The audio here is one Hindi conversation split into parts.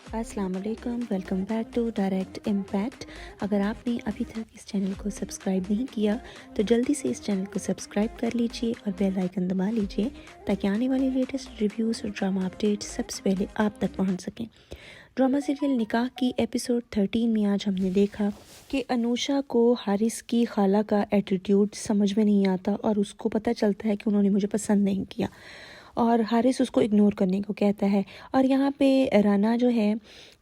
अस्सलाम वालेकुम, welcome back to Direct Impact. अगर आपने अभी तक इस चैनल को सब्सक्राइब नहीं किया तो जल्दी से इस चैनल को सब्सक्राइब कर लीजिए और बेल आइकन दबा लीजिए ताकि आने वाले लेटेस्ट रिव्यूज़ और ड्रामा अपडेट सबसे पहले आप तक पहुंच सकें। ड्रामा सीरियल निकाह की एपिसोड 13 में आज हमने देखा कि अनुषा को हारिस की खाला का एटीट्यूड समझ में नहीं आता और उसको पता चलता है कि उन्होंने मुझे पसंद नहीं किया और हारिस उसको इग्नोर करने को कहता है। और यहाँ पे राना जो है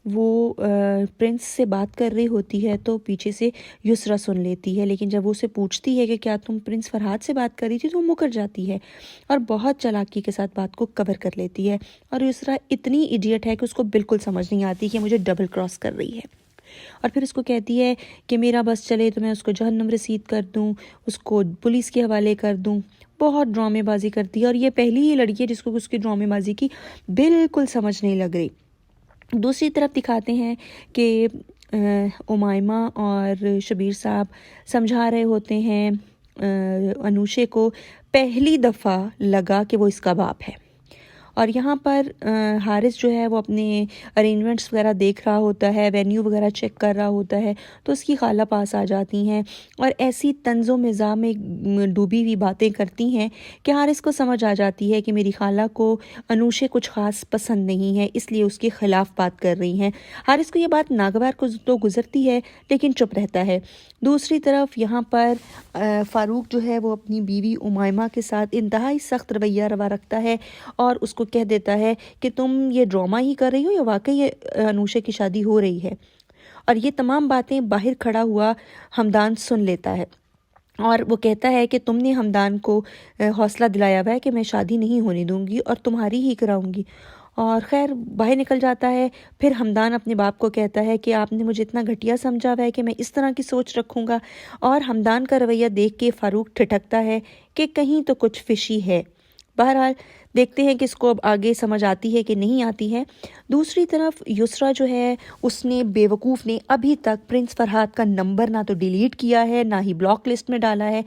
वो प्रिंस से बात कर रही होती है तो पीछे से युसरा सुन लेती है, लेकिन जब वो उसे पूछती है कि क्या तुम प्रिंस फरहाद से बात कर रही थी तो वो मुकर जाती है और बहुत चालाकी के साथ बात को कवर कर लेती है। और युसरा इतनी इडियट है कि उसको बिल्कुल समझ नहीं आती कि मुझे डबल क्रॉस कर रही है और फिर उसको कहती है कि मेरा बस चले तो मैं उसको जहन्नम रसीद कर दूं, उसको पुलिस के हवाले कर दूं। बहुत ड्रामेबाजी करती है और ये पहली ही लड़की है जिसको उसकी ड्रामेबाजी की बिल्कुल समझ नहीं लग रही। दूसरी तरफ दिखाते हैं कि उमाइमा और शबीर साहब समझा रहे होते हैं अनुषे को। पहली दफ़ा लगा कि वो इसका बाप है और यहाँ पर हारिस जो है वो अपने अरेंजमेंट्स वगैरह देख रहा होता है, वेन्यू वगैरह चेक कर रहा होता है तो उसकी खाला पास आ जाती हैं और ऐसी तंज़ो मिज़ा में डूबी हुई बातें करती हैं कि हारिस को समझ आ जाती है कि मेरी खाला को अनुषे कुछ ख़ास पसंद नहीं है, इसलिए उसके ख़िलाफ़ बात कर रही हैं। हारिस को ये बात नागवार को तो गुजरती है लेकिन चुप रहता है। दूसरी तरफ यहाँ पर फ़ारूक जो है वो अपनी बीवी उमाइमा के साथ इंतहाई सख्त रवैया रवा रखता है और उसको कह देता है कि तुम ये ड्रामा ही कर रही हो या वाकई ये अनुषा की शादी हो रही है। और ये तमाम बातें बाहर खड़ा हुआ हमदान सुन लेता है और वो कहता है कि तुमने हमदान को हौसला दिलाया हुआ है कि मैं शादी नहीं होने दूंगी और तुम्हारी ही कराऊंगी। और खैर बाहर निकल जाता है। फिर हमदान अपने बाप को कहता है कि आपने मुझे इतना घटिया समझा हुआ है कि मैं इस तरह की सोच रखूँगा। और हमदान का रवैया देख के फ़ारूक ठिठकता है कि कहीं तो कुछ फिशी है। बहरहाल देखते हैं कि इसको अब आगे समझ आती है कि नहीं आती है। दूसरी तरफ युसरा जो है उसने बेवकूफ़ ने अभी तक प्रिंस फरहाद का नंबर ना तो डिलीट किया है ना ही ब्लॉक लिस्ट में डाला है।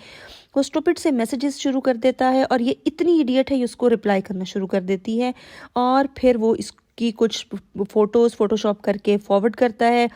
वो स्टूपिड से मैसेजेस शुरू कर देता है और ये इतनी इडियट है उसको रिप्लाई करना शुरू कर देती है और फिर वो इसकी कुछ फ़ोटोज़ फ़ोटोशॉप करके फॉरवर्ड करता है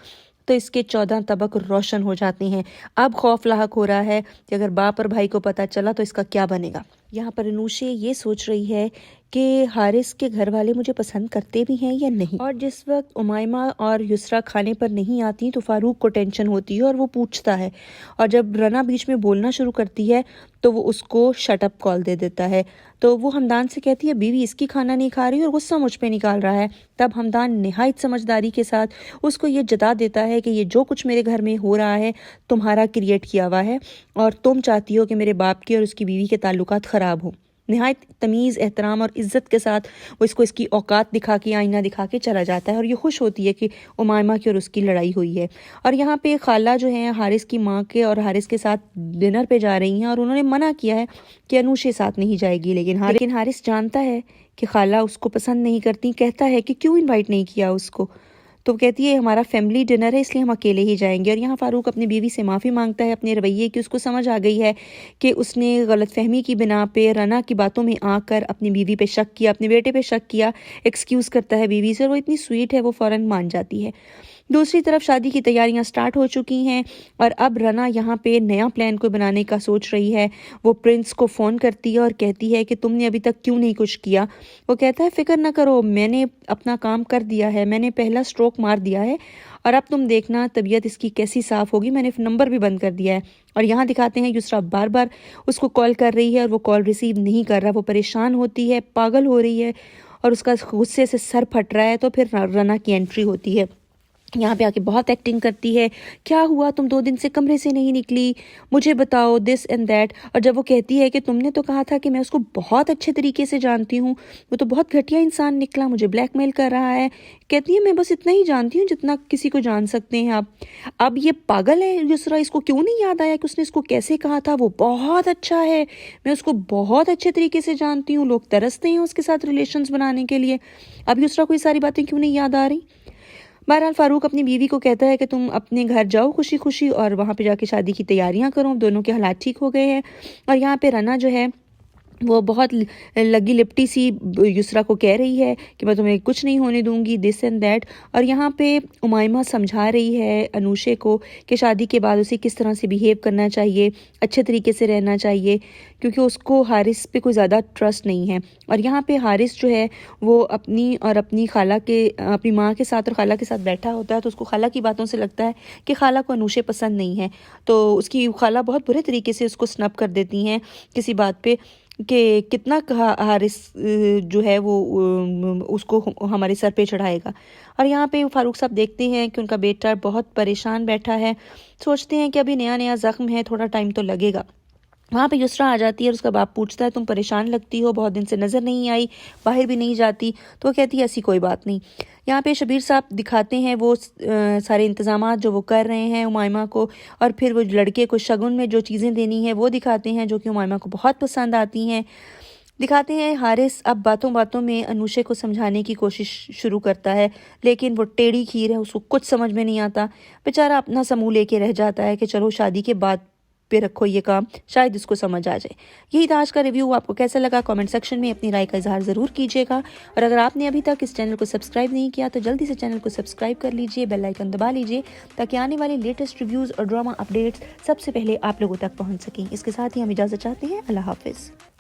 तो इसके 14 तबक रोशन हो जाते हैं। अब खौफ लाहक हो रहा है कि अगर बाप और भाई को पता चला तो इसका क्या बनेगा। यहाँ पर अनुषे ये सोच रही है कि हारिस के घर वाले मुझे पसंद करते भी हैं या नहीं। और जिस वक्त उमाइमा और युसरा खाने पर नहीं आती तो फ़ारूक को टेंशन होती है और वो पूछता है और जब रना बीच में बोलना शुरू करती है तो वो उसको शट अप कॉल दे देता है। तो वो हमदान से कहती है बीवी इसकी खाना नहीं खा रही और गुस्सा मुझ पे निकाल रहा है। तब हमदान निहायत समझदारी के साथ उसको ये जता देता है कि ये जो कुछ मेरे घर में हो रहा है तुम्हारा क्रिएट किया हुआ है और तुम चाहती हो कि मेरे बाप की और उसकी बीवी के ताल्लुकात ख़राब हो। निहायत तमीज़, एहतराम और इज़्ज़त के साथ वो इसको इसकी औकात दिखा के, आईना दिखा के चला जाता है और ये खुश होती है कि उमाइमा की और उसकी लड़ाई हुई है। और यहाँ पे खाला जो है हारिस की माँ के और हारिस के साथ डिनर पे जा रही हैं और उन्होंने मना किया है कि अनुषे साथ नहीं जाएगी, लेकिन हारिस जानता है कि खाला उसको पसंद नहीं करती। कहता है कि क्यों इन्वाइट नहीं किया उसको, तो कहती है हमारा फैमिली डिनर है इसलिए हम अकेले ही जाएंगे। और यहाँ फ़ारूक अपनी बीवी से माफ़ी मांगता है अपने रवैये की। उसको समझ आ गई है कि उसने गलतफहमी की बिना पे रना की बातों में आकर अपनी बीवी पे शक किया, अपने बेटे पे शक किया। एक्सक्यूज़ करता है बीवी से और वो इतनी स्वीट है वो फ़ौरन मान जाती है। दूसरी तरफ शादी की तैयारियां स्टार्ट हो चुकी हैं और अब रना यहाँ पे नया प्लान को बनाने का सोच रही है। वो प्रिंस को फ़ोन करती है और कहती है कि तुमने अभी तक क्यों नहीं कुछ किया। वो कहता है फ़िक्र ना करो, मैंने अपना काम कर दिया है, मैंने पहला स्ट्रोक मार दिया है और अब तुम देखना तबीयत इसकी कैसी साफ़ होगी, मैंने नंबर भी बंद कर दिया है। और यहाँ दिखाते हैं युसरा बार बार उसको कॉल कर रही है और वो कॉल रिसीव नहीं कर रहा। वो परेशान होती है, पागल हो रही है और उसका गुस्से से सर फट रहा है। तो फिर रना की एंट्री होती है। यहाँ पे आके बहुत एक्टिंग करती है, क्या हुआ तुम 2 दिन से कमरे से नहीं निकली, मुझे बताओ, दिस एंड दैट। और जब वो कहती है कि तुमने तो कहा था कि मैं उसको बहुत अच्छे तरीके से जानती हूँ, वो तो बहुत घटिया इंसान निकला, मुझे ब्लैकमेल कर रहा है। कहती है मैं बस इतना ही जानती हूँ जितना किसी को जान सकते हैं आप। अब ये पागल है युसरा, इसको क्यों नहीं याद आया कि उसने इसको कैसे कहा था वो बहुत अच्छा है, मैं उसको बहुत अच्छे तरीके से जानती हूँ, लोग तरसते हैं उसके साथ रिलेशंस बनाने के लिए। अब युसरा को ये सारी बातें क्यों नहीं याद आ रही। बहरहाल फ़ारूक अपनी बीवी को कहता है कि तुम अपने घर जाओ खुशी खुशी और वहाँ पे जाके शादी की तैयारियां करो, दोनों के हालात ठीक हो गए हैं। और यहाँ पे रना जो है वो बहुत लगी लिपटी सी युसरा को कह रही है कि मैं तुम्हें कुछ नहीं होने दूंगी, दिस एंड दैट। और यहाँ पे उमाइमा समझा रही है अनुशे को कि शादी के बाद उसे किस तरह से बिहेव करना चाहिए, अच्छे तरीके से रहना चाहिए, क्योंकि उसको हारिस पे कोई ज़्यादा ट्रस्ट नहीं है। और यहाँ पे हारिस जो है वो अपनी खाला के अपनी माँ के साथ और खाला के साथ बैठा होता है, तो उसको खाला की बातों से लगता है कि खाला को अनुशे पसंद नहीं है। तो उसकी खाला बहुत बुरे तरीके से उसको स्नब कर देती हैं किसी बात पे कि कितना हारिस जो है वो उसको हमारे सर पे चढ़ाएगा। और यहाँ पे फारूक साहब देखते हैं कि उनका बेटा बहुत परेशान बैठा है, सोचते हैं कि अभी नया नया ज़ख्म है, थोड़ा टाइम तो लगेगा। वहाँ पे युसरा आ जाती है और उसका बाप पूछता है तुम परेशान लगती हो, बहुत दिन से नज़र नहीं आई, बाहर भी नहीं जाती। तो वो कहती है ऐसी कोई बात नहीं। यहाँ पे शबीर साहब दिखाते हैं वो सारे इंतजामात जो वो कर रहे हैं उमाइमा को, और फिर वो लड़के को शगुन में जो चीज़ें देनी है वो दिखाते हैं जो कि उमाइमा को बहुत पसंद आती हैं। दिखाते हैं हारिस अब बातों बातों में अनुशे को समझाने की कोशिश शुरू करता है, लेकिन वो टेढ़ी खीर है, उसको कुछ समझ में नहीं आता। बेचारा अपना समूह लेके रह जाता है कि चलो शादी के बाद पे रखो ये काम, शायद इसको समझ आ जाए। यही था आज का रिव्यू। आपको कैसा लगा कमेंट सेक्शन में अपनी राय का इजहार ज़रूर कीजिएगा। और अगर आपने अभी तक इस चैनल को सब्सक्राइब नहीं किया तो जल्दी से चैनल को सब्सक्राइब कर लीजिए, बेल आइकन दबा लीजिए, ताकि आने वाले लेटेस्ट रिव्यूज़ और ड्रामा अपडेट्स सबसे पहले आप लोगों तक पहुँच सकें। इसके साथ ही हम इजाज़त चाहते हैं। अल्लाह हाफिज़।